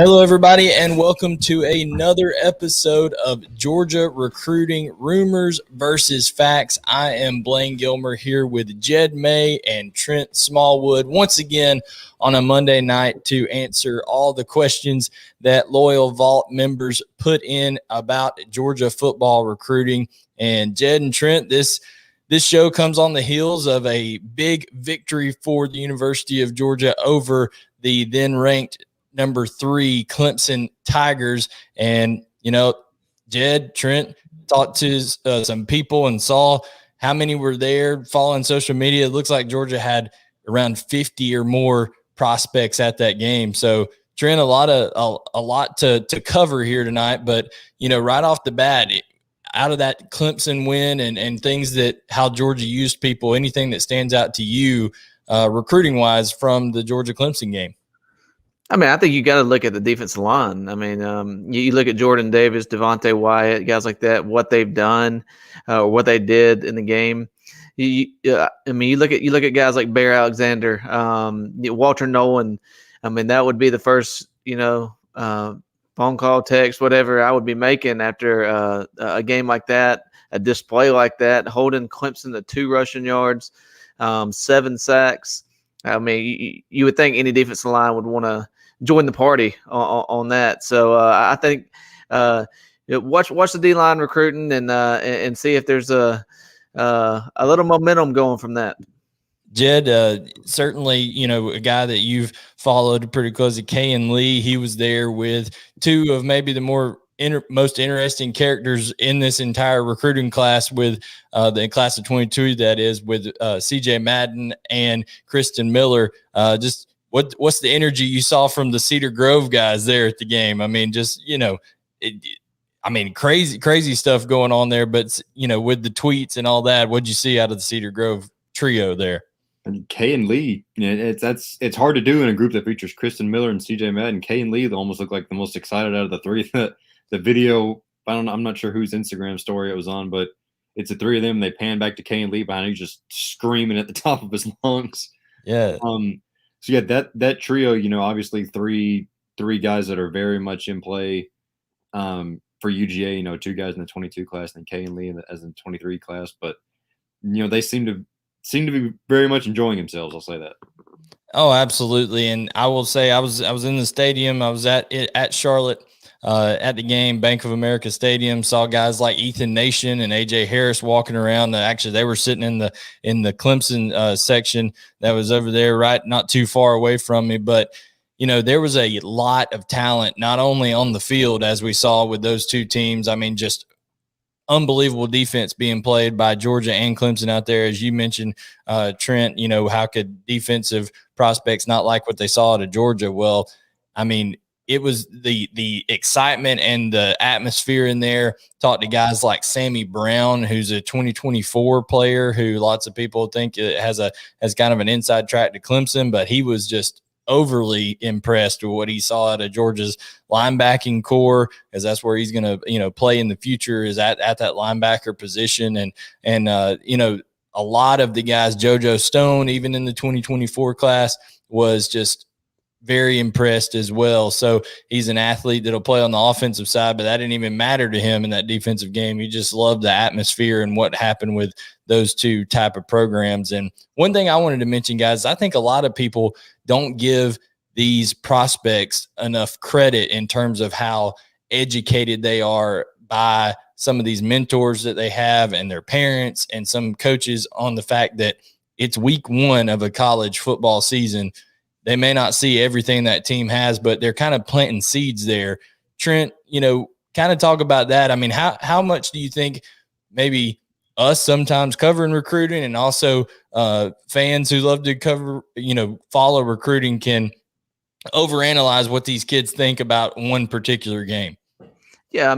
Hello, everybody, and welcome to another episode of Georgia Recruiting Rumors versus Facts. I am Blaine Gilmer here with Jed May and Trent Smallwood once again on a Monday night to answer all the questions that loyal Vault members put in about Georgia football recruiting. And Jed and Trent, this show comes on the heels of a big victory for the University of Georgia over the then ranked number 3 Clemson Tigers. And, Jed, Trent talked to some people and saw how many were there following social media. It looks like Georgia had around 50 or more prospects at that game. So, Trent, a lot to cover here tonight. But, right off the bat, out of that Clemson win and things that how Georgia used people, anything that stands out to you recruiting-wise from the Georgia-Clemson game? I think you got to look at the defensive line. You look at Jordan Davis, Devontae Wyatt, guys like that, what they've done, what they did in the game. You look at guys like Bear Alexander, Walter Nolan. That would be the first, phone call, text, whatever I would be making after a game like that, a display like that, holding Clemson to 2 rushing yards, 7 sacks. You would think any defensive line would want to join the party on that. So I think watch the D-line recruiting and see if there's a little momentum going from that. Jed, certainly, a guy that you've followed pretty closely, Kayan Lee, he was there with 2 of maybe the most interesting characters in this entire recruiting class with the class of 22, that is, with CJ Madden and Kristen Miller. What's the energy you saw from the Cedar Grove guys there at the game? Crazy stuff going on there, but with the tweets and all that, what'd you see out of the Cedar Grove trio there? And Kay and Lee, it's hard to do in a group that features Kristen Miller and CJ Madden. Kay and Lee, they almost look like the most excited out of the 3. The video, I'm not sure whose Instagram story it was on, but it's the 3 of them. They pan back to Kay and Lee behind him, just screaming at the top of his lungs. Yeah. So yeah, that trio, obviously three guys that are very much in play for UGA. 2 guys in the 22 class, and then Kay and Lee as in the 23 class. But they seem to be very much enjoying themselves. I'll say that. Oh, absolutely. And I will say I was in the stadium. I was at Charlotte. At the game, Bank of America Stadium, saw guys like Ethan Nation and AJ Harris walking around. Actually, they were sitting in the Clemson section that was over there, right, not too far away from me. But there was a lot of talent, not only on the field as we saw with those 2 teams. Just unbelievable defense being played by Georgia and Clemson out there, as you mentioned, Trent. How could defensive prospects not like what they saw out of Georgia? Well, it was the excitement and the atmosphere in there. Talked to guys like Sammy Brown, who's a 2024 player who lots of people think has kind of an inside track to Clemson, but he was just overly impressed with what he saw out of Georgia's linebacking core, because that's where he's going to play in the future, is at that linebacker position. And a lot of the guys, JoJo Stone, even in the 2024 class, was just very impressed as well. So he's an athlete that'll play on the offensive side, but that didn't even matter to him in that defensive game. He just loved the atmosphere and what happened with those 2 type of programs. And one thing I wanted to mention, guys, I think a lot of people don't give these prospects enough credit in terms of how educated they are by some of these mentors that they have and their parents and some coaches, on the fact that it's week 1 of a college football season. They may not see everything that team has, but they're kind of planting seeds there. Trent, kind of talk about that. How much do you think maybe us sometimes covering recruiting, and also fans who love to cover, follow recruiting, can overanalyze what these kids think about one particular game? Yeah,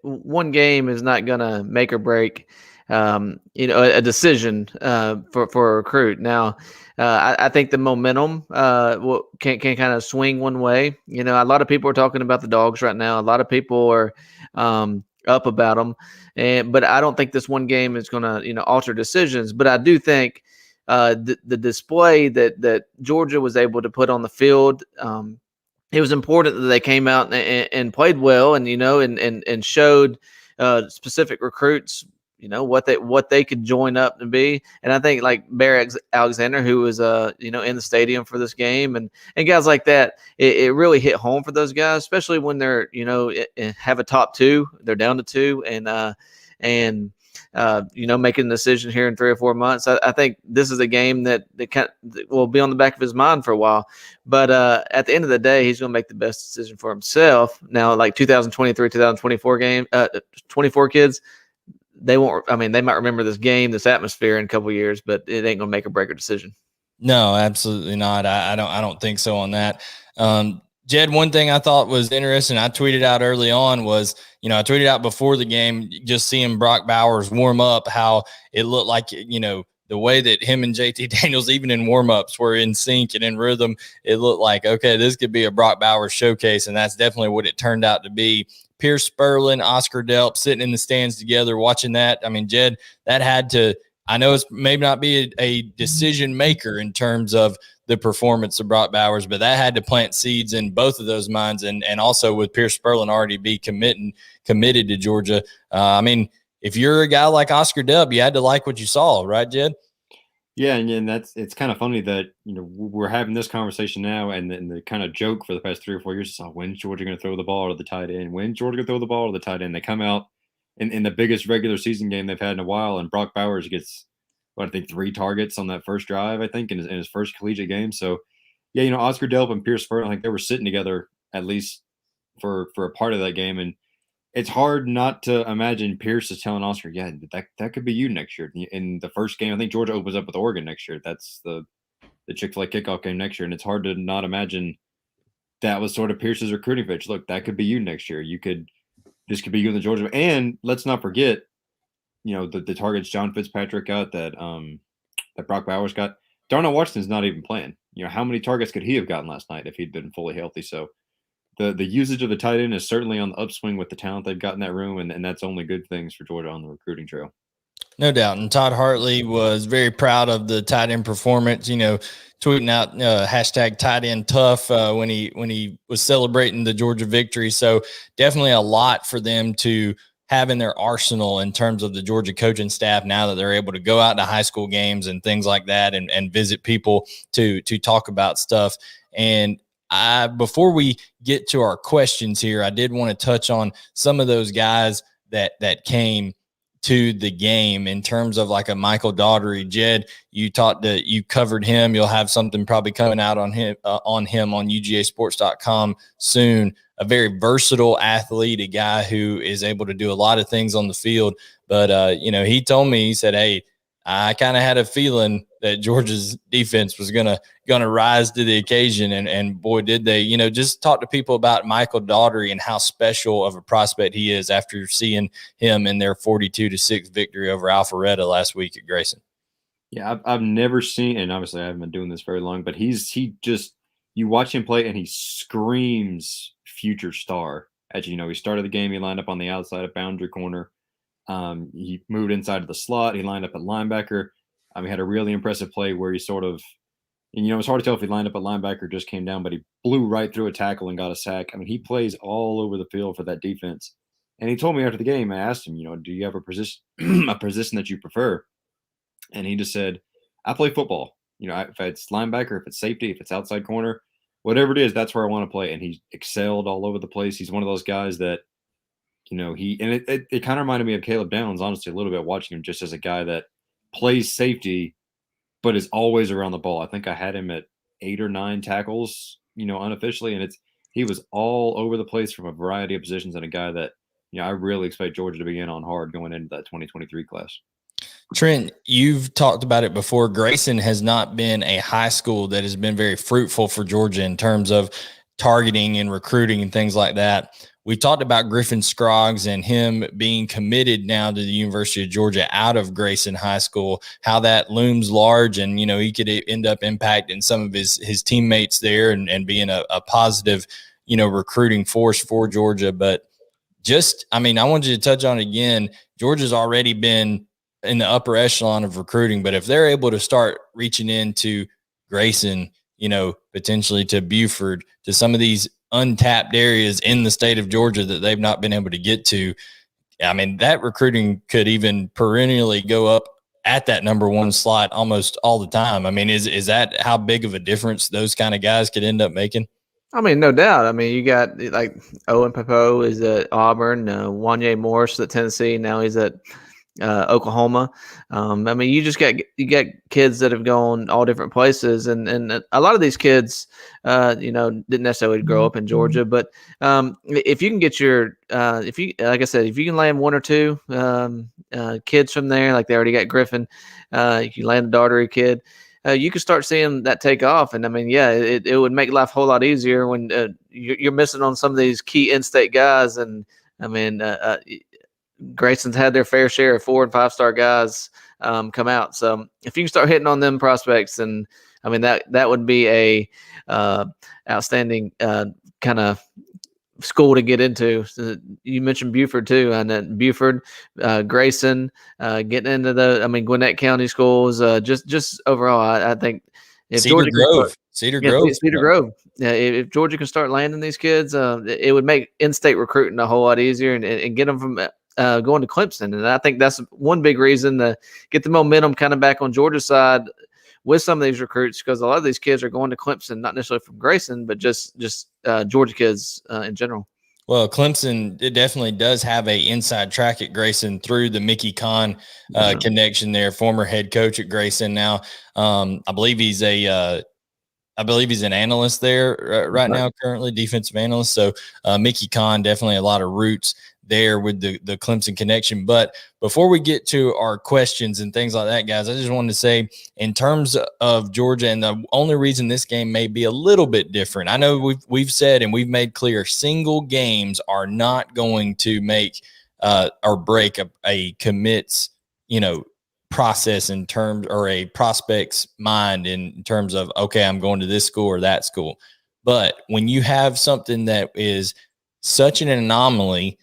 one game is not going to make or break a decision for a recruit. Now, I think the momentum can kind of swing one way. A lot of people are talking about the Dogs right now. A lot of people are up about them, but I don't think this one game is going to alter decisions. But I do think the display that Georgia was able to put on the field it was important that they came out and played well, and and showed specific recruits, what they could join up and be. And I think like Bear Alexander, who was in the stadium for this game, and guys like that, it really hit home for those guys, especially when they're have a top two, they're down to two, and making a decision here in 3 or 4 months. I think this is a game that will be on the back of his mind for a while. But at the end of the day, he's going to make the best decision for himself. Now, like 2023, 2024 game, 24 kids, they won't. I mean, they might remember this game, this atmosphere in a couple of years, but it ain't going to make or break a decision. No, absolutely not. I don't think so on that. Jed, one thing I thought was interesting, I tweeted out early on was, I tweeted out before the game, just seeing Brock Bowers warm up, how it looked like, the way that him and JT Daniels, even in warmups, were in sync and in rhythm. It looked like, okay, this could be a Brock Bowers showcase, and that's definitely what it turned out to be. Pierce Spurlin, Oscar Delp sitting in the stands together watching that. I mean, Jed, that had to – I know it's maybe not be a decision maker in terms of the performance of Brock Bowers, but that had to plant seeds in both of those minds, and also with Pierce Spurlin already be committed to Georgia. I mean, if you're a guy like Oscar Delp, you had to like what you saw, right, Jed? Yeah, and it's kind of funny that we're having this conversation now, and then the kind of joke for the past 3 or 4 years is, when's Georgia going to throw the ball to the tight end? When's Georgia going to throw the ball to the tight end? They come out in the biggest regular season game they've had in a while, and Brock Bowers gets, I think 3 targets on that first drive, I think, in his first collegiate game. So, yeah, Oscar Delp and Pierce Spurlin, I think they were sitting together at least for a part of that game, and it's hard not to imagine Pierce is telling Oscar, yeah, that could be you next year. In the first game, I think Georgia opens up with Oregon next year. That's the Chick-fil-A kickoff game next year, and it's hard to not imagine that was sort of Pierce's recruiting pitch. Look, that could be you next year. This could be you in the Georgia. And let's not forget, the targets John Fitzpatrick got, that Brock Bowers got. Darnell Washington's not even playing. How many targets could he have gotten last night if he'd been fully healthy? So the usage of the tight end is certainly on the upswing with the talent they've got in that room, and that's only good things for Georgia on the recruiting trail. No doubt. And Todd Hartley was very proud of the tight end performance, tweeting out hashtag tight end tough when he was celebrating the Georgia victory. So definitely a lot for them to have in their arsenal in terms of the Georgia coaching staff now that they're able to go out to high school games and things like that and visit people to talk about stuff. And before we get to our questions here, I did want to touch on some of those guys that came to the game in terms of like a Michael Daugherty. Jed, you covered him. You'll have something probably coming out on him on UGAsports.com soon. A very versatile athlete, a guy who is able to do a lot of things on the field. But, he told me, he said, hey, I kind of had a feeling that Georgia's defense was gonna rise to the occasion, and boy, did they. Just talk to people about Michael Daugherty and how special of a prospect he is after seeing him in their 42-6 victory over Alpharetta last week at Grayson. Yeah, I've never seen, and obviously I haven't been doing this very long, but he just, you watch him play and he screams future star. As he started the game, he lined up on the outside of boundary corner. He moved inside of the slot. He lined up at linebacker. He had a really impressive play where he sort of, and it's hard to tell if he lined up at linebacker or just came down, but he blew right through a tackle and got a sack. He plays all over the field for that defense. And he told me after the game, I asked him, do you have a position that you prefer? And he just said, I play football. If it's linebacker, if it's safety, if it's outside corner, whatever it is, that's where I want to play. And he excelled all over the place. He's one of those guys that, it kind of reminded me of Caleb Downs, honestly, a little bit, watching him just as a guy that plays safety, but is always around the ball. I think I had him at 8 or 9 tackles, unofficially. And he was all over the place from a variety of positions, and a guy that, I really expect Georgia to be in on hard going into that 2023 class. Trent, you've talked about it before. Grayson has not been a high school that has been very fruitful for Georgia in terms of targeting and recruiting and things like that. We talked about Griffin Scroggs and him being committed now to the University of Georgia out of Grayson High School, how that looms large, and, he could end up impacting some of his teammates there and being a positive, recruiting force for Georgia. But I want you to touch on it again. Georgia's already been in the upper echelon of recruiting, but if they're able to start reaching into Grayson, potentially to Buford, to some of these untapped areas in the state of Georgia that they've not been able to get to. I mean, that recruiting could even perennially go up at that number one slot almost all the time. I mean, is that how big of a difference those kind of guys could end up making? I mean, no doubt. I mean, you got like Owen Popo is at Auburn, Wanye Morris at Tennessee. Now he's at Oklahoma. I mean, you got kids that have gone all different places, and a lot of these kids, didn't necessarily grow up in Georgia. But if you can get if you like I said, if you can land one or two kids from there, like they already got Griffin, you land a Dartery kid. You can start seeing that take off. And I mean, yeah, it would make life a whole lot easier when you're missing on some of these key in-state guys. And I mean, Grayson's had their fair share of 4- and 5-star guys come out. So if you can start hitting on them prospects, and I mean, that would be a outstanding kind of school to get into. So you mentioned Buford too, and then Buford, Grayson, getting into Gwinnett County schools. Just overall, I think if Cedar Grove, Cedar Grove. Yeah, if Georgia can start landing these kids, it would make in-state recruiting a whole lot easier, and get them from going to Clemson. And I think that's one big reason to get the momentum kind of back on Georgia's side with some of these recruits, because a lot of these kids are going to Clemson, not necessarily from Grayson, but just Georgia kids in general. Well, Clemson, it definitely does have a inside track at Grayson through the Mickey Kahn connection there, former head coach at Grayson. Now, I believe he's an analyst there right now, currently defensive analyst. So Mickey Kahn, definitely a lot of roots there with the Clemson connection. But before we get to our questions and things like that, guys, I just wanted to say, in terms of Georgia, and the only reason this game may be a little bit different, I know we've said and we've made clear, single games are not going to make or break a commit's, process in terms, or a prospect's mind in terms of, okay, I'm going to this school or that school. But when you have something that is such an anomaly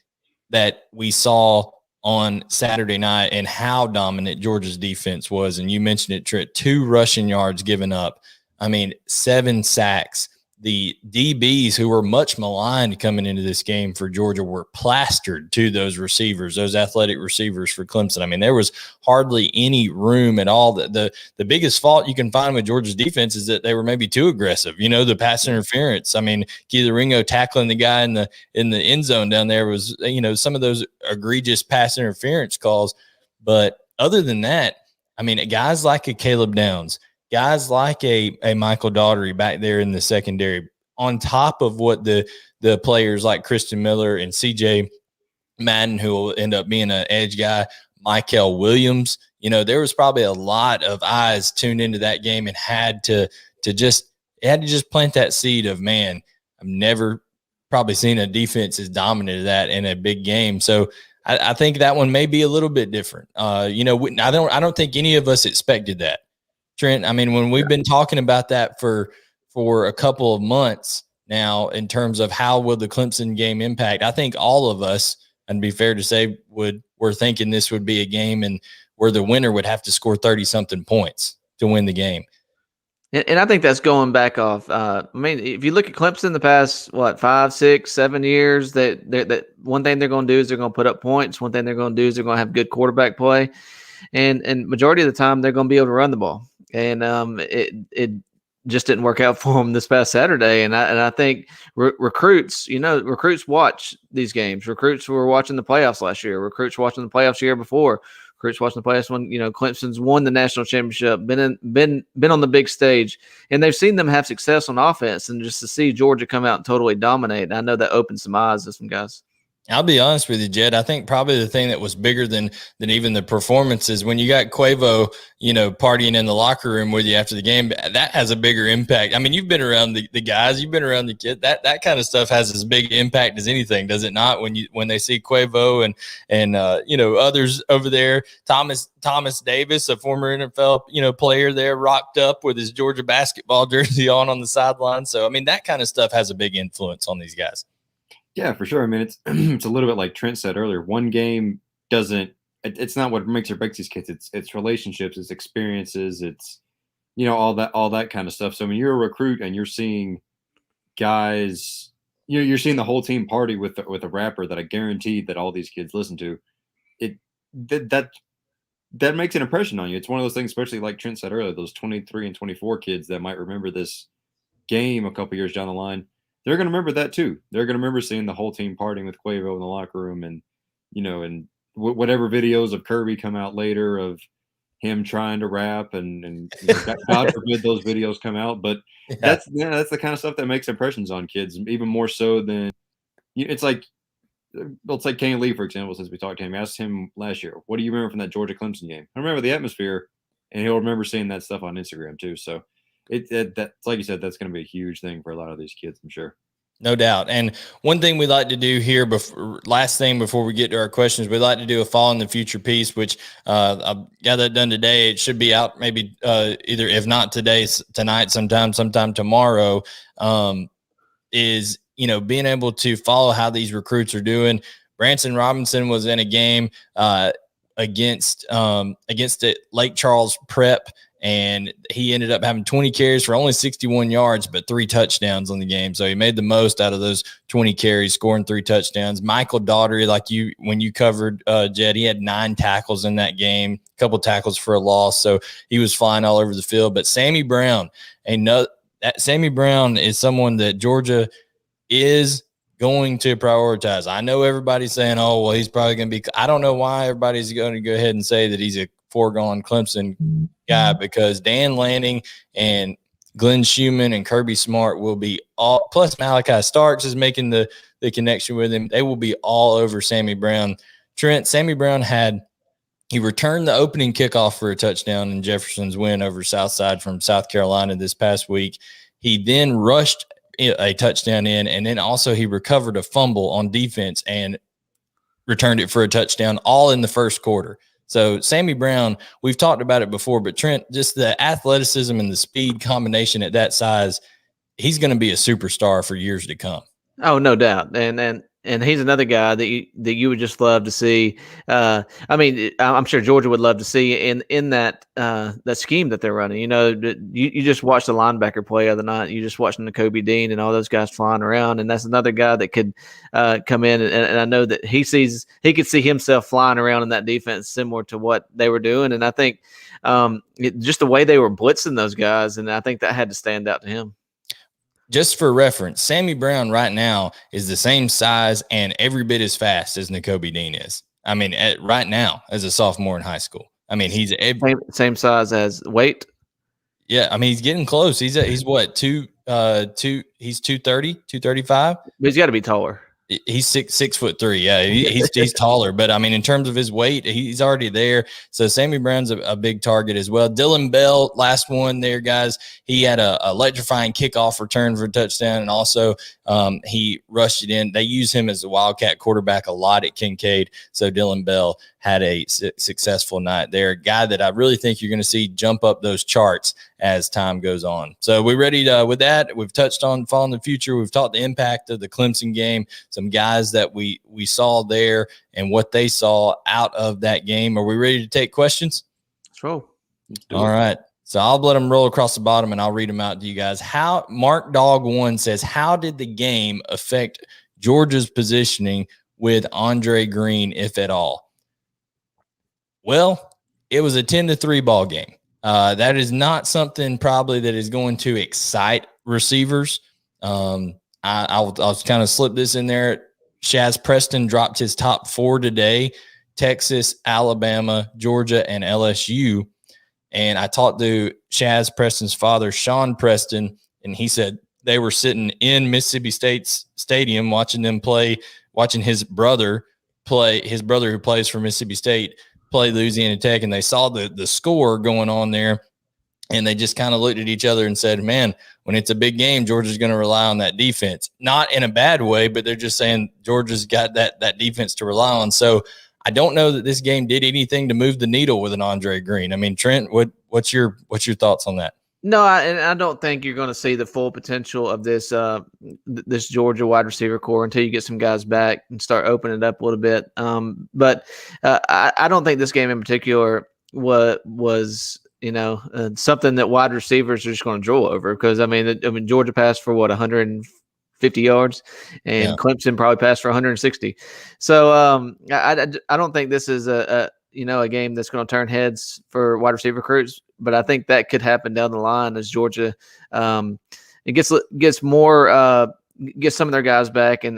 that we saw on Saturday night, and how dominant Georgia's defense was, and you mentioned it, Trent, 2 rushing yards given up. I mean, 7 sacks. The DBs, who were much maligned coming into this game for Georgia, were plastered to those receivers, those athletic receivers for Clemson. I mean, there was hardly any room at all. The biggest fault you can find with Georgia's defense is that they were maybe too aggressive. The pass interference. I mean, Keith Ringo tackling the guy in the end zone down there was, some of those egregious pass interference calls. But other than that, I mean, guys like a Caleb Downs, guys like a Michael Daugherty back there in the secondary, on top of what the players like Christian Miller and CJ Madden, who will end up being an edge guy, Michael Williams, there was probably a lot of eyes tuned into that game, and had to just plant that seed of, man, I've never probably seen a defense as dominant as that in a big game. So I think that one may be a little bit different. I don't think any of us expected that, Trent. I mean, when we've been talking about that for a couple of months now, in terms of how will the Clemson game impact, I think all of us, and be fair to say, were thinking this would be a game and where the winner would have to score 30-something points to win the game. And I think that's going back off. If you look at Clemson the past, 5, 6, 7 years, that one thing they're going to do is they're going to put up points. One thing they're going to do is they're going to have good quarterback play. And majority of the time, they're going to be able to run the ball. And it just didn't work out for them this past Saturday. And I think recruits watch these games. Recruits were watching the playoffs last year. Recruits watching the playoffs the year before. Recruits watching the playoffs when Clemson's won the national championship, been on the big stage, and they've seen them have success on offense. And just to see Georgia come out and totally dominate, I know that opened some eyes to some guys. I'll be honest with you, Jed. I think probably the thing that was bigger than even the performances, when you got Quavo, partying in the locker room with you after the game, that has a bigger impact. I mean, you've been around the guys, you've been around the kids. That kind of stuff has as big impact as anything, does it not? When they see Quavo and others over there, Thomas Davis, a former NFL player there, rocked up with his Georgia basketball jersey on the sideline. So I mean, that kind of stuff has a big influence on these guys. Yeah, for sure. I mean, it's it's a little bit like Trent said earlier. One game it's not what makes or breaks these kids. It's relationships, it's experiences, it's all that kind of stuff. So when you're a recruit and you're seeing guys you're seeing the whole team party with a rapper that I guarantee that all these kids listen to. It that makes an impression on you. It's one of those things, especially like Trent said earlier, those 23 and 24 kids that might remember this game a couple years down the line. They're going to remember that too. They're going to remember seeing the whole team partying with Quavo in the locker room, and and whatever videos of Kirby come out later of him trying to rap, and God forbid those videos come out. But that's the kind of stuff that makes impressions on kids, even more so than it's like. Let's take Kane Lee, for example, since we talked to him. I asked him last year, what do you remember from that Georgia Clemson game? I remember the atmosphere, and he'll remember seeing that stuff on Instagram too. So that's like you said, that's going to be a huge thing for a lot of these kids, I'm sure. No doubt. And one thing we like to do here, last thing before we get to our questions, we like to do a Fall in the Future piece, which I've got that done today. It should be out maybe either, if not today, tonight, sometime tomorrow, is being able to follow how these recruits are doing. Branson Robinson was in a game against the Lake Charles Prep, and he ended up having 20 carries for only 61 yards, but 3 touchdowns on the game. So he made the most out of those 20 carries, scoring 3 touchdowns. Michael Daugherty, when you covered, Jed, he had 9 tackles in that game, a couple tackles for a loss. So he was flying all over the field. But Sammy Brown, Sammy Brown is someone that Georgia is going to prioritize. I know everybody's saying, oh, well, he's probably going to be – I don't know why everybody's going to go ahead and say that he's a foregone Clemson guy, because Dan Lanning and Glenn Schumann and Kirby Smart will be all – plus Malachi Starks is making the connection with him. They will be all over Sammy Brown. Trent, Sammy Brown he returned the opening kickoff for a touchdown in Jefferson's win over Southside from South Carolina this past week. He then rushed a touchdown in, and then also he recovered a fumble on defense and returned it for a touchdown, all in the first quarter. So Sammy Brown, we've talked about it before, but Trent, just the athleticism and the speed combination at that size, he's going to be a superstar for years to come. Oh, no doubt. And he's another guy that you would just love to see. I'm sure Georgia would love to see in that scheme that they're running. You just watched the linebacker play the other night. You just watching Nakobe Dean and all those guys flying around, and that's another guy that could come in. And I know that he could see himself flying around in that defense, similar to what they were doing. And I think just the way they were blitzing those guys, and I think that had to stand out to him. Just for reference, Sammy Brown right now is the same size and every bit as fast as Nakobe Dean is. I mean, right now as a sophomore in high school. I mean, he's same size as weight. Yeah, I mean, he's getting close. He's what, he's 230, 235? But he's got to be taller. He's 6'3". Yeah, he's taller, but I mean, in terms of his weight, he's already there. So Sammy Brown's a big target as well. Dylan Bell, last one there, guys. He had a electrifying kickoff return for a touchdown, and also he rushed it in. They use him as a Wildcat quarterback a lot at Kincaid. So Dylan Bell had a successful night there. A guy that I really think you're going to see jump up those charts as time goes on. So we're ready with that. We've touched on Fall in the Future. We've talked the impact of the Clemson game, some guys that we saw there and what they saw out of that game. Are we ready to take questions? Let's roll. All right. So I'll let them roll across the bottom and I'll read them out to you guys. Mark Dog 1 says, how did the game affect Georgia's positioning with Andre Green, if at all? Well, it was a 10-3 ball game. That is not something probably that is going to excite receivers. I'll kind of slip this in there. Shaz Preston dropped his top 4 today: Texas, Alabama, Georgia, and LSU. And I talked to Shaz Preston's father, Sean Preston, and he said they were sitting in Mississippi State's stadium watching his brother who plays for Mississippi State, play Louisiana Tech, and they saw the score going on there, and they just kind of looked at each other and said, man, when it's a big game, Georgia's going to rely on that defense. Not in a bad way, but they're just saying Georgia's got that defense to rely on. So I don't know that this game did anything to move the needle with an Andre Green. I mean, Trent, what's your thoughts on that? No, I don't think you're going to see the full potential of this Georgia wide receiver core until you get some guys back and start opening it up a little bit. But I don't think this game in particular was something that wide receivers are just going to drool over, because I mean Georgia passed for 140 50 yards, and Clemson probably passed for 160. So I don't think this is a game that's going to turn heads for wide receiver recruits, but I think that could happen down the line as Georgia it gets more get some of their guys back, and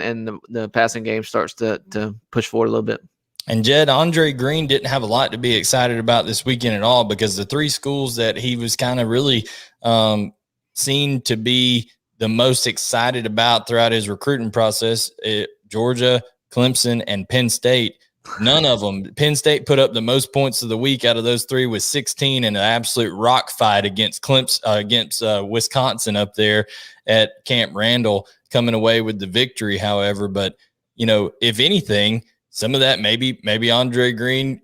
the passing game starts to push forward a little bit. And Jed, Andre Green didn't have a lot to be excited about this weekend at all, because the three schools that he was kind of really seen to be the most excited about throughout his recruiting process, Georgia, Clemson, and Penn State. None of them. Penn State put up the most points of the week out of those three with 16 in an absolute rock fight against Wisconsin up there at Camp Randall, coming away with the victory, however. But, if anything, some of that maybe Andre Green,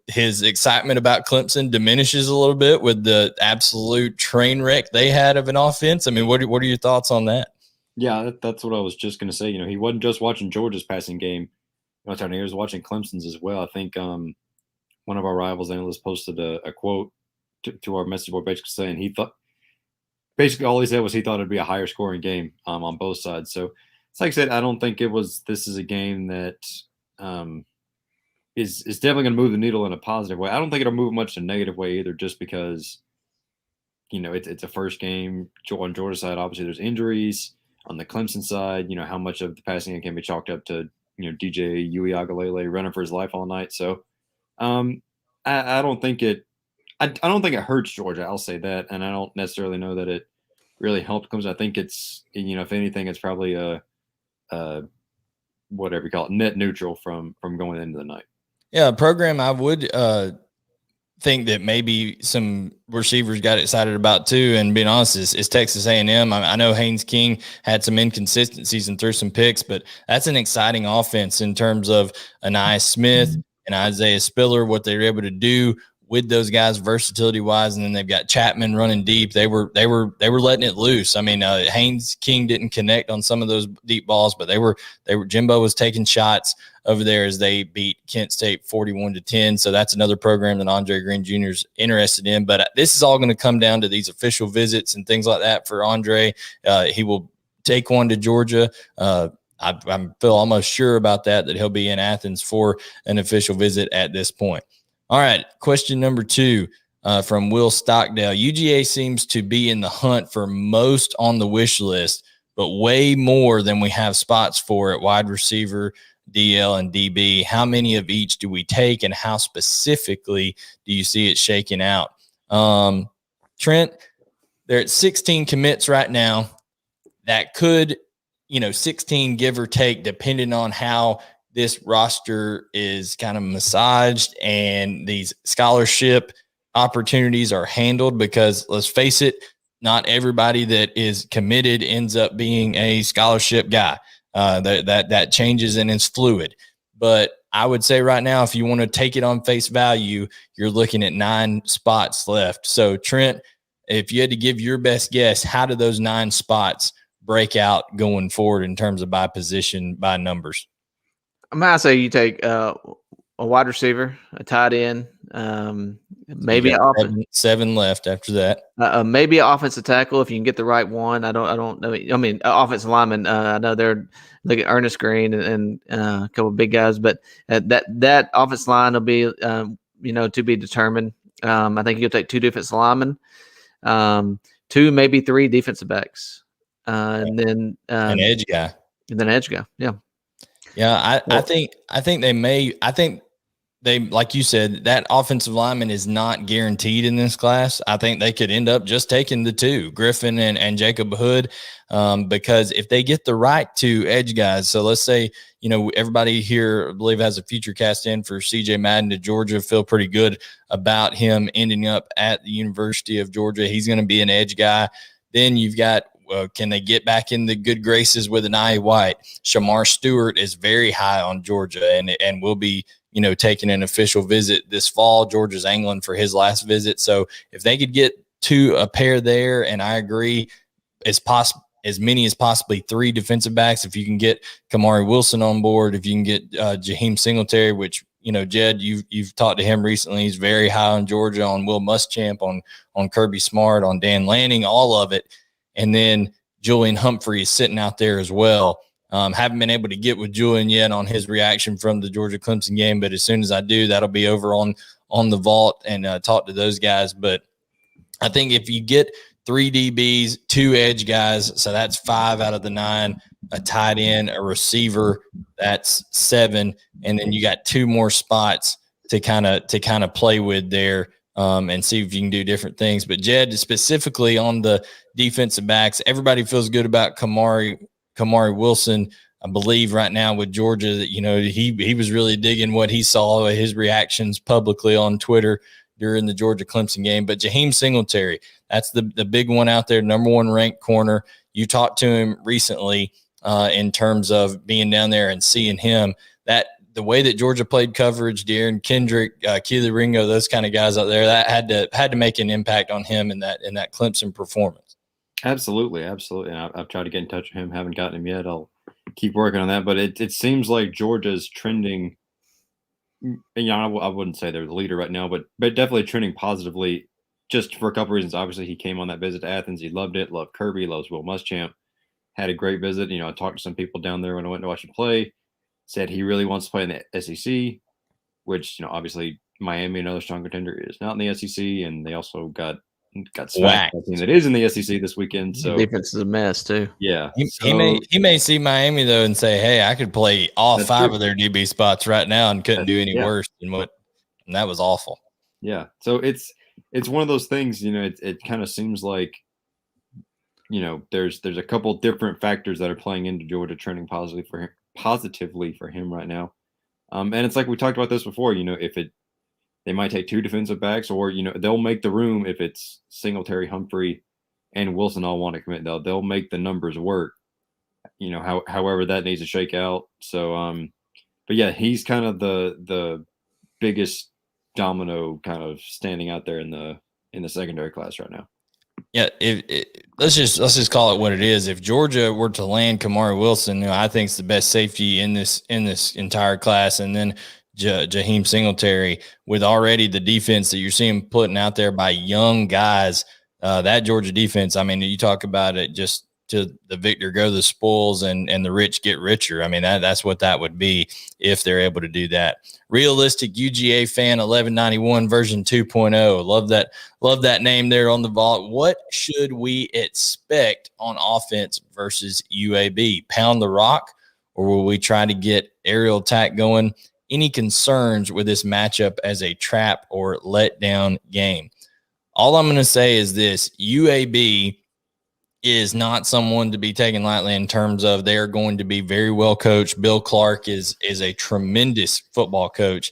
his excitement about Clemson diminishes a little bit with the absolute train wreck they had of an offense. I mean, what are your thoughts on that? Yeah, that's what I was just going to say. He wasn't just watching Georgia's passing game. He was watching Clemson's as well. I think one of our rivals analysts posted a quote to our message board basically saying basically all he said was he thought it'd be a higher scoring game on both sides. So it's like I said, I don't think this is a game that is definitely going to move the needle in a positive way. I don't think it'll move much in a negative way either, just because, it's a first game on Georgia's side. Obviously there's injuries on the Clemson side. How much of the passing game can be chalked up to, DJ Uiagalelei running for his life all night. So I don't think I don't think it hurts Georgia. I'll say that. And I don't necessarily know that it really helped Clemson. I think it's, if anything, it's probably a whatever you call it, net neutral from going into the night. Yeah, a program I would think that maybe some receivers got excited about too, and being honest, is Texas A&M. I know Haynes King had some inconsistencies and threw some picks, but that's an exciting offense in terms of Anais Smith and Isaiah Spiller, what they were able to do with those guys versatility wise. And then they've got Chapman running deep. They were letting it loose. I mean, Haynes King didn't connect on some of those deep balls, but Jimbo was taking shots over there as they beat Kent State 41-10. So that's another program that Andre Green Jr. is interested in. But this is all going to come down to these official visits and things like that for Andre. He will take one to Georgia. I feel almost sure about that he'll be in Athens for an official visit at this point. All right, question number 2 from Will Stockdale. UGA seems to be in the hunt for most on the wish list, but way more than we have spots for at wide receiver, DL, and DB. How many of each do we take, and how specifically do you see it shaking out? Trent, they're at 16 commits right now. That could, 16 give or take, depending on how this roster is kind of massaged and these scholarship opportunities are handled, because let's face it, not everybody that is committed ends up being a scholarship guy. That changes and is fluid. But I would say right now, if you want to take it on face value, you're looking at 9 spots left. So Trent, if you had to give your best guess, how do those 9 spots break out going forward in terms of by position, by numbers? I'm going to say you take a wide receiver, a tight end, maybe seven left after that. Maybe an offensive tackle if you can get the right one. I don't know. I mean, offensive lineman. I know they're looking at Ernest Green and a couple of big guys, but that offensive line will be to be determined. I think you'll take 2 defensive linemen, 2 maybe 3 defensive backs, and then an edge guy. And then edge guy. Yeah. Yeah, I think they, like you said, that offensive lineman is not guaranteed in this class. I think they could end up just taking the 2, Griffin and Jacob Hood, because if they get the right 2 edge guys, so let's say, everybody here, I believe, has a future cast in for CJ Madden to Georgia, feel pretty good about him ending up at the University of Georgia. He's going to be an edge guy. Then you've got, can they get back in the good graces with an I White? Shamar Stewart is very high on Georgia and will be, taking an official visit this fall. Georgia's angling for his last visit. So if they could get a pair there, and I agree, as many as possibly 3 defensive backs. If you can get Kamari Wilson on board, if you can get Jaheim Singletary, which, Jed, you've talked to him recently. He's very high on Georgia, on Will Muschamp, on Kirby Smart, on Dan Lanning, all of it. And then Julian Humphrey is sitting out there as well. Haven't been able to get with Julian yet on his reaction from the Georgia Clemson game, but as soon as I do, that'll be over on the vault and talk to those guys. But I think if you get 3 DBs, 2 edge guys, so that's 5 out of the 9, a tight end, a receiver, that's 7, and then you got 2 more spots to kind of play with there and see if you can do different things. But Jed, specifically on the defensive backs, everybody feels good about Kamari Wilson. I believe right now with Georgia that, he was really digging what he saw, his reactions publicly on Twitter during the Georgia Clemson game. But Jaheim Singletary, that's the big one out there, number 1 ranked corner. You talked to him recently in terms of being down there and seeing him. That the way that Georgia played coverage, Darren Kendrick, Keely Ringo, those kind of guys out there, that had to make an impact on him in that Clemson performance. Absolutely. And I've tried to get in touch with him, haven't gotten him yet. I'll keep working on that. But it seems like Georgia's trending. I wouldn't say they're the leader right now, but definitely trending positively, just for a couple reasons. Obviously, he came on that visit to Athens. He loved it. Loved Kirby. Loves Will Muschamp. Had a great visit. I talked to some people down there when I went to watch him play. Said he really wants to play in the SEC, which obviously Miami, another strong contender, is not in the SEC, and they also got smacked by a team that is in the SEC this weekend. So the defense is a mess too. Yeah, he may see Miami though and say, "Hey, I could play all 5 of their DB spots right now and couldn't do any worse than what." And that was awful. Yeah, so it's one of those things. It kind of seems like there's a couple different factors that are playing into Georgia trending positively for him right now. And it's like we talked about this before. They might take 2 defensive backs, or they'll make the room if it's Singletary, Humphrey, and Wilson all want to commit. They'll make the numbers work. However that needs to shake out. So, but yeah, he's kind of the biggest domino kind of standing out there in the secondary class right now. Yeah, let's just call it what it is. If Georgia were to land Kamari Wilson, I think it's the best safety in this entire class, and then Jaheim Singletary, with already the defense that you're seeing putting out there by young guys, that Georgia defense. I mean, you talk about it just to the victor go the spoils and the rich get richer. I mean, that's what that would be if they're able to do that. Realistic UGA fan 1191 version 2.0. Love that name there on the vault. What should we expect on offense versus UAB? Pound the rock, or will we try to get aerial attack going? Any concerns with this matchup as a trap or letdown game? All I'm going to say is this: UAB is not someone to be taken lightly in terms of they're going to be very well coached. Bill Clark is a tremendous football coach.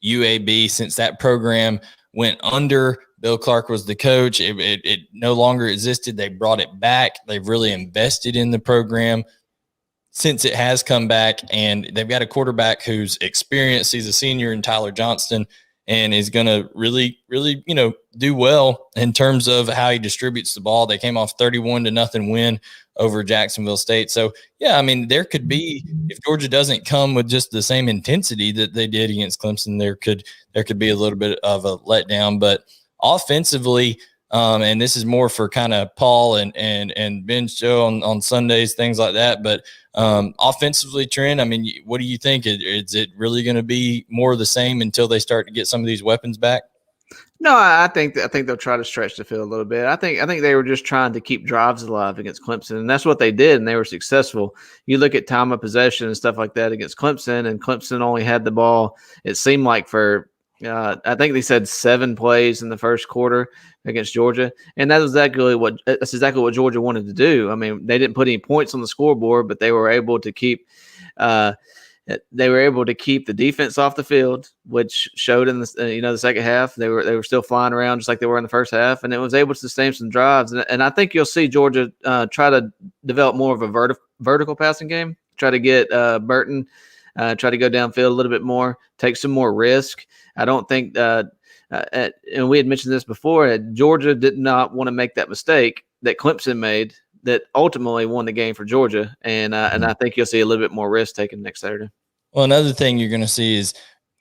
UAB, since that program went under, Bill Clark was the coach. It no longer existed. They brought it back. They've really invested in the program since it has come back, and they've got a quarterback who's experienced. He's a senior in Tyler Johnston, and is going to really, really, do well in terms of how he distributes the ball. They came off 31-0 win over Jacksonville State. So, yeah, I mean, there could be, if Georgia doesn't come with just the same intensity that they did against Clemson, there could be a little bit of a letdown. But offensively, and this is more for kind of Paul and Ben's show on Sundays, things like that. But offensively, Trent, I mean, what do you think? Is it really going to be more of the same until they start to get some of these weapons back? No, I think they'll try to stretch the field a little bit. I think they were just trying to keep drives alive against Clemson, and that's what they did, and they were successful. You look at time of possession and stuff like that against Clemson, and Clemson only had the ball, it seemed like, for I think they said 7 plays in the first quarter against Georgia, and that's exactly what Georgia wanted to do. I mean, they didn't put any points on the scoreboard, but they were able to keep the defense off the field, which showed in the second half. They were still flying around just like they were in the first half, and it was able to sustain some drives. And I think you'll see Georgia try to develop more of a vertical passing game. Try to get Burton, try to go downfield a little bit more, take some more risk. I don't think, and we had mentioned this before, Georgia did not want to make that mistake that Clemson made that ultimately won the game for Georgia. And I think you'll see a little bit more risk taken next Saturday. Well, another thing you're going to see is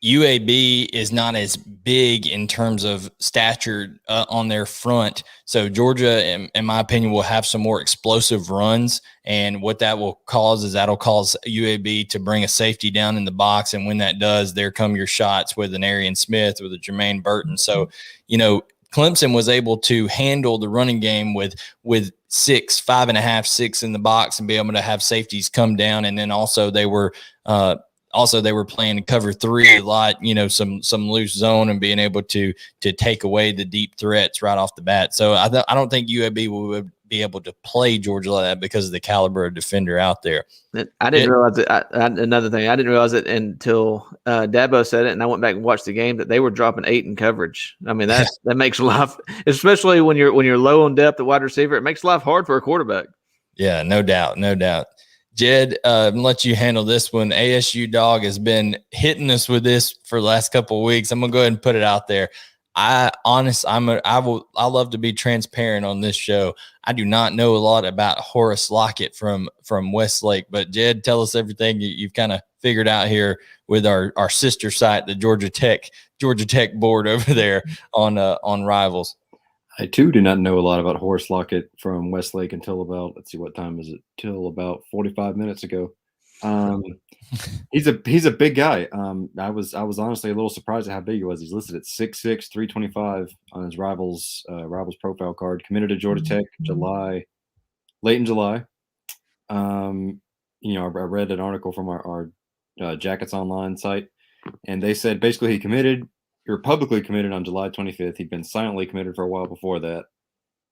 UAB is not as big in terms of stature on their front. So Georgia, in my opinion, will have some more explosive runs. And what that will cause is that'll cause UAB to bring a safety down in the box. And when that does, there come your shots with an Arian Smith, with a Jermaine Burton. So, Clemson was able to handle the running game with 5.5, 6 in the box and be able to have safeties come down. And then also they were playing cover 3 a lot, some loose zone and being able to take away the deep threats right off the bat. So I don't think UAB would be able to play Georgia like that because of the caliber of defender out there. I didn't realize it. Another thing, I didn't realize it until Dabo said it, and I went back and watched the game that they were dropping 8 in coverage. I mean, that makes life, especially when you're low on depth at wide receiver, it makes life hard for a quarterback. Yeah, no doubt. Jed, let you handle this one. ASU Dog has been hitting us with this for the last couple of weeks. I'm gonna go ahead and put it out there. I love to be transparent on this show. I do not know a lot about Horace Lockett from Westlake, but Jed, tell us everything you've kind of figured out here with our sister site, the Georgia Tech board over there on Rivals. I too do not know a lot about Horace Lockett from Westlake until about, let's see, what time is it? Till about 45 minutes ago. He's a big guy. I was honestly a little surprised at how big he was. He's listed at 6'6", 325 on his Rivals profile card. Committed to Georgia Tech late in July. I read an article from our Jackets Online site, and they said basically he were publicly committed on July 25th. He'd been silently committed for a while before that.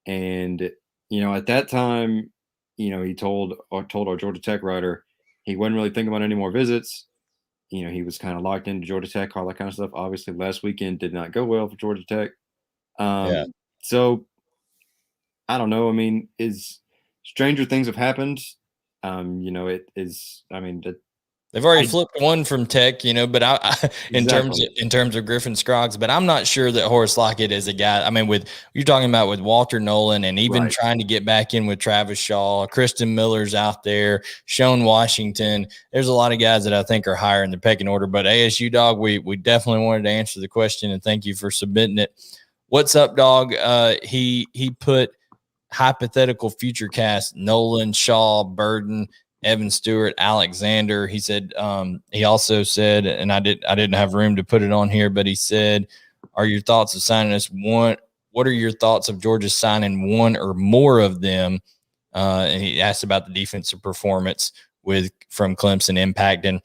And, at that time, he told our Georgia Tech writer he wasn't really thinking about any more visits. He was kind of locked into Georgia Tech, all that kind of stuff. Obviously, last weekend did not go well for Georgia Tech. So, I don't know. I mean, stranger things have happened. They've already flipped one from Tech, but in terms of Griffin Scroggs, but I'm not sure that Horace Lockett is a guy. I mean, you're talking about with Walter Nolan and even trying to get back in with Travis Shaw, Kristen Miller's out there, Shone Washington. There's a lot of guys that I think are higher in the pecking order. But ASU Dog, we definitely wanted to answer the question, and thank you for submitting it. What's up, Dog? He put hypothetical future cast: Nolan, Shaw, Burden, Evan Stewart, Alexander. He said, he also said, and I didn't have room to put it on here, but he said, are your thoughts of signing us one? What are your thoughts of Georgia signing one or more of them? And he asked about the defensive performance from Clemson impact. And,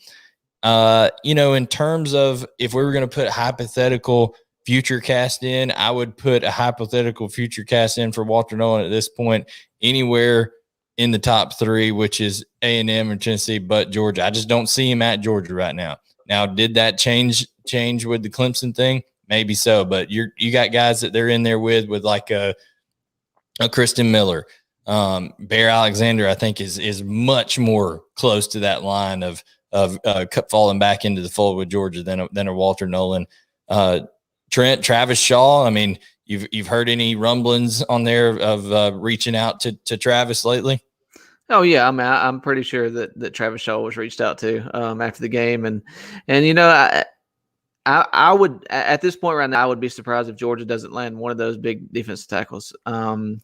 in terms of if we were going to put hypothetical future cast in, I would put a hypothetical future cast in for Walter Nolan at this point anywhere in the top 3, which is A&M or Tennessee, but Georgia. I just don't see him at Georgia right now. Now, did that change with the Clemson thing? Maybe so, but you got guys that they're in there with like a Kristen Miller. Bear Alexander, I think, is much more close to that line of falling back into the fold with Georgia than a Walter Nolan. Travis Shaw, I mean, You've heard any rumblings on there of reaching out to Travis lately? Oh yeah, I mean, I'm pretty sure that Travis Shaw was reached out to after the game, and I would at this point right now I would be surprised if Georgia doesn't land one of those big defensive tackles, and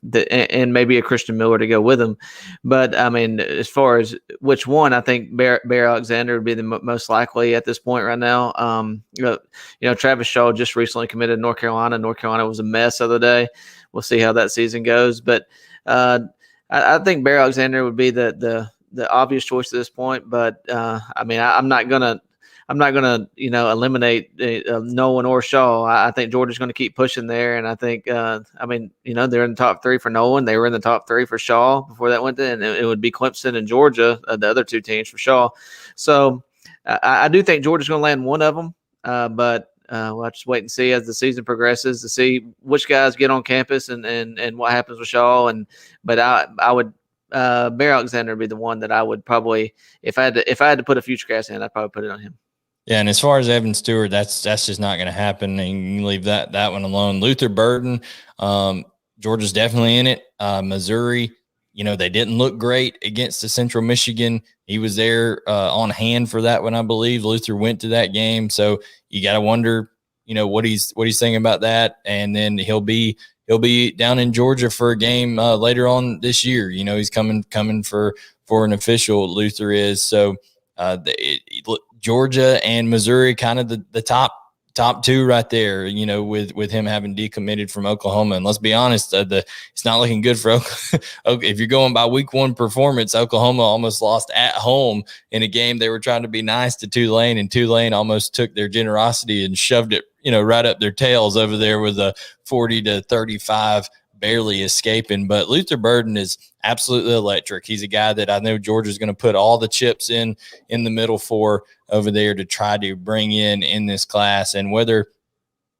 maybe a Christian Miller to go with him. But I mean, as far as which one, I think Bear Alexander would be the most likely at this point right now. Travis Shaw just recently committed to North Carolina. North Carolina was a mess the other day. We'll see how that season goes, but I think Bear Alexander would be the obvious choice at this point. But I mean, I'm not gonna eliminate Nolan or Shaw. I think Georgia's going to keep pushing there, and I think they're in the top 3 for Nolan. They were in the top 3 for Shaw before that went to, and it would be Clemson and Georgia, the other 2 teams for Shaw. So I do think Georgia's going to land one of them, but we'll have to wait and see as the season progresses to see which guys get on campus and what happens with Shaw. But I would. Bear Alexander would be the one that I would probably, if I had to put a future cast in, I'd probably put it on him. Yeah, and as far as Evan Stewart, that's just not going to happen, and you can leave that one alone. Luther Burden, Georgia's definitely in it. Missouri, they didn't look great against the Central Michigan. He was there on hand for that one, I believe. Luther went to that game, so you got to wonder, what he's thinking about that. And then he'll be down in Georgia for a game later on this year. He's coming for an official. Luther is so. Georgia and Missouri, kind of the top two right there, with him having decommitted from Oklahoma. And let's be honest, it's not looking good for Oklahoma. If you're going by week one performance, Oklahoma almost lost at home in a game. They were trying to be nice to Tulane, and Tulane almost took their generosity and shoved it, right up their tails over there with a 40-35, barely escaping. But Luther Burden is absolutely electric. He's a guy that I know Georgia's going to put all the chips in the middle for over there to try to bring in this class. And whether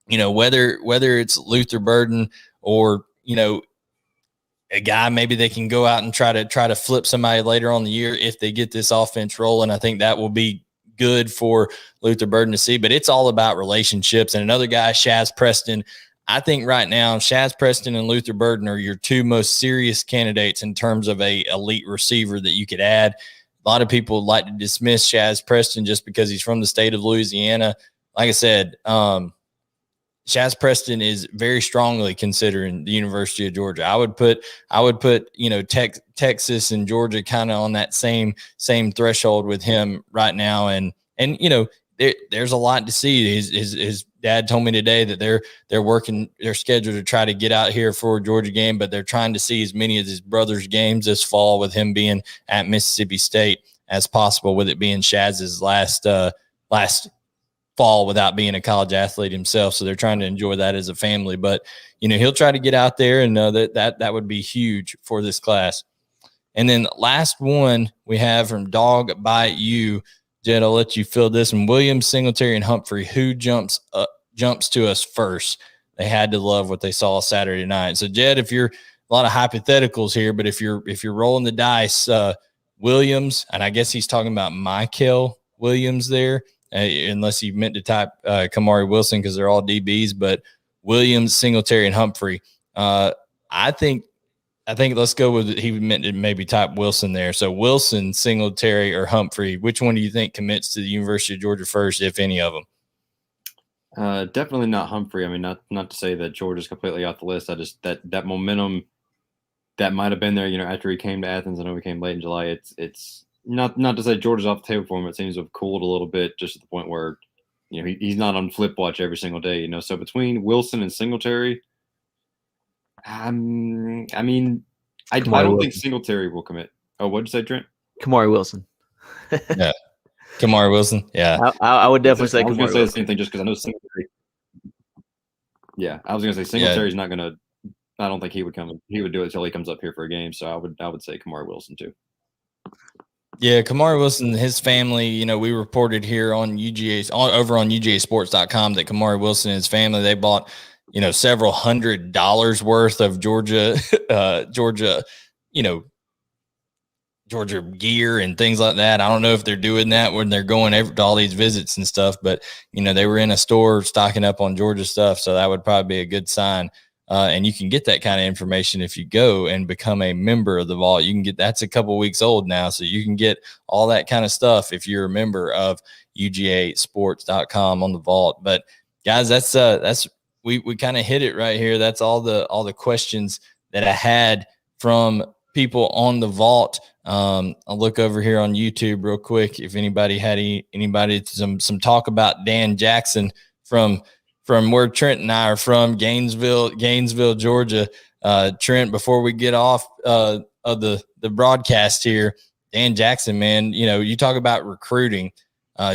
it's Luther Burden or, a guy maybe they can go out and try to flip somebody later on the year if they get this offense rolling, I think that will be good for Luther Burden to see. But it's all about relationships. And another guy, Shaz Preston, I think right now, Shaz Preston and Luther Burden are your two most serious candidates in terms of a elite receiver that you could add. A lot of people like to dismiss Shaz Preston just because he's from the state of Louisiana. Like I said, Shaz Preston is very strongly considering the University of Georgia. I would put Texas and Georgia kind of on that same threshold with him right now. And there's a lot to see. His dad told me today that they're working their schedule to try to get out here for a Georgia game, but they're trying to see as many of his brother's games this fall with him being at Mississippi State as possible, with it being Shaz's last fall without being a college athlete himself. So they're trying to enjoy that as a family, but he'll try to get out there, and that would be huge for this class. And then last one we have from Dog Bite You. Jed, I'll let you fill this one. Williams, Singletary, and Humphrey. Who jumps to us first? They had to love what they saw Saturday night. So, Jed, if you're a lot of hypotheticals here, but if you're rolling the dice, Williams, and I guess he's talking about Michael Williams there, unless he meant to type Kamari Wilson because they're all DBs. But Williams, Singletary, and Humphrey. I think let's go with, he meant to maybe type Wilson there. So Wilson, Singletary, or Humphrey, which one do you think commits to the University of Georgia first, if any of them? Definitely not Humphrey. I mean, not to say that Georgia's completely off the list. I just that momentum that might have been there, after he came to Athens. I know he came late in July. It's not to say Georgia's off the table for him. It seems to have cooled a little bit, just at the point where he's not on flip watch every single day. So between Wilson and Singletary, I don't think Singletary will commit. Oh, what'd you say, Trent? Kamari Wilson. Yeah, Kamari Wilson. Yeah, I would definitely say. I was going to say the same thing just because I know Singletary. Yeah, I was going to say Singletary's not going to. I don't think he would come. He would do it until he comes up here for a game. So I would say Kamari Wilson too. Yeah, Kamari Wilson, his family, we reported here on over on UGAsports.com that Kamari Wilson and his family, they bought several $100s worth of Georgia gear and things like that. I don't know if they're doing that when they're going to all these visits and stuff, but they were in a store stocking up on Georgia stuff. So that would probably be a good sign. And you can get that kind of information if you go and become a member of the Vault. You can get, that's a couple weeks old now, so you can get all that kind of stuff if you're a member of UGAsports.com on the Vault. But guys, that's we kind of hit it right here. That's all the questions that I had from people on the Vault. I'll look over here on YouTube real quick if anybody had some talk about Dan Jackson from where Trent and I are from, Gainesville, Georgia. Trent, before we get off of the broadcast here, Dan Jackson, man, you talk about recruiting.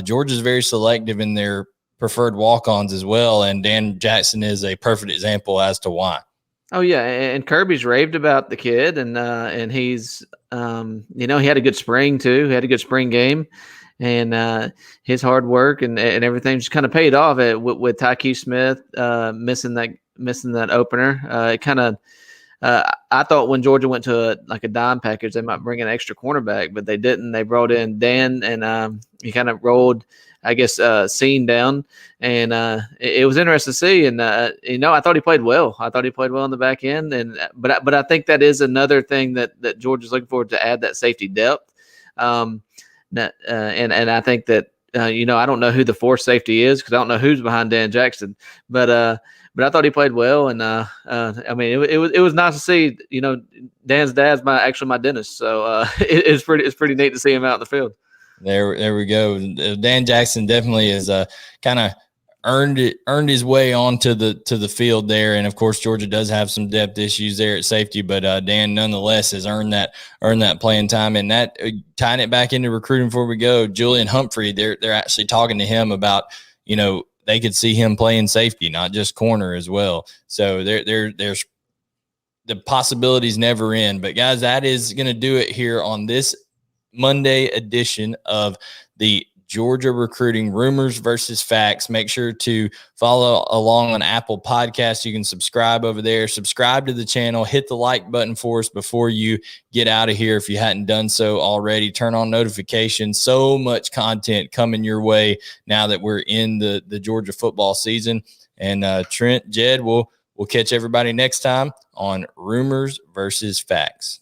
Georgia's very selective in their preferred walk-ons as well, and Dan Jackson is a perfect example as to why. Oh yeah, and Kirby's raved about the kid, and he's he had a good spring too. He had a good spring game, and his hard work and everything just kind of paid off with Tyke Smith missing that opener. It kind of I thought when Georgia went to a dime package, they might bring an extra cornerback, but they didn't. They brought in Dan, and he kind of rolled, I guess, scene down, and it was interesting to see. And I thought he played well. I thought he played well on the back end, but I think that is another thing that Georgia's looking forward to add, that safety depth. And I think that I don't know who the fourth safety is because I don't know who's behind Dan Jackson, but I thought he played well, and I mean it was nice to see. Dan's dad's my dentist, so it's pretty neat to see him out in the field. There we go. Dan Jackson definitely is kind of earned his way onto the field there, and of course Georgia does have some depth issues there at safety, but Dan nonetheless has earned that playing time. And that tying it back into recruiting before we go, Julian Humphrey, they're actually talking to him about they could see him playing safety, not just corner as well. So there's the possibilities never end. But guys, that is going to do it here on this Monday edition of the Georgia Recruiting Rumors versus Facts. Make sure to follow along on Apple Podcasts. You can subscribe over there. Subscribe to the channel. Hit the like button for us before you get out of here if you hadn't done so already. Turn on notifications. So much content coming your way now that we're in the Georgia football season. And Trent, Jed, we'll catch everybody next time on Rumors versus Facts.